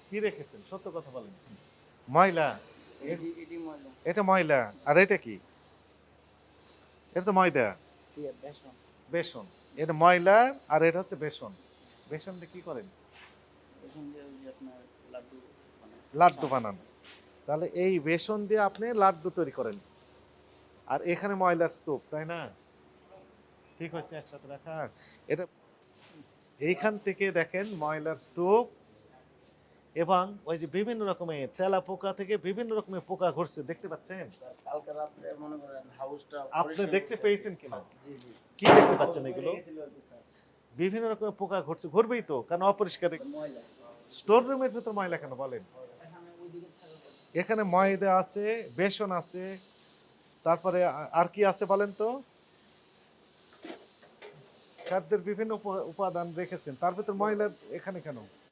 কি রেখেছেন সত্য কথা বলেন। ময়লা। এটি এটি ময়দা। এটা ময়লা। আর এটা কি? এটা তো ময়দা। বেসন। বেসন। এটা ময়লা আর এটা হচ্ছে বেসন। বেসন দিয়ে কি করেন? বেসন দিয়ে ওই যে আপনার লাড্ডু বানাই। লাড্ডু চানাচুর। বানান। তাহলে এই বেসন দিয়ে আপনি লাড্ডু তৈরি করেন। আর এখানে ময়লার স্তূপ, তাই না? ঠিক হয়েছে একসাথে রাখা? এটা এইখান থেকে দেখেন ময়লার স্তূপ এবং ওই যে বিভিন্ন রকমের তেলাপোকা থেকে বিভিন্ন রকমের পোকা ঘুরছে দেখতে পাচ্ছেন? স্যার কালকে রাত্রে মনে করেন হাউসটা আপনি পরিষ্কার দেখতে করছি আরকি। পেয়েছেন কিনা? জি, জি। কি দেখতে হাউস পাচ্ছেন ভরে এগুলো? গেছিল আরকি স্যার। বিভিন্ন রকমের পোকা ঘুরছে, ঘুরবেই তো কারণ অপরিষ্কার। ময়লা। স্টোর রুমের ভিতর ময়লা কেন বলেন? এখানে ওইদিকে থাকার কথা। এখানে ময়দা আছে, বেসন আছে, তারপরে আর কি আছে বলেন তো? খাদ্যের বিভিন্ন উপাদান রেখেছেন, তার ভিতর ময়লা এখানে কেন?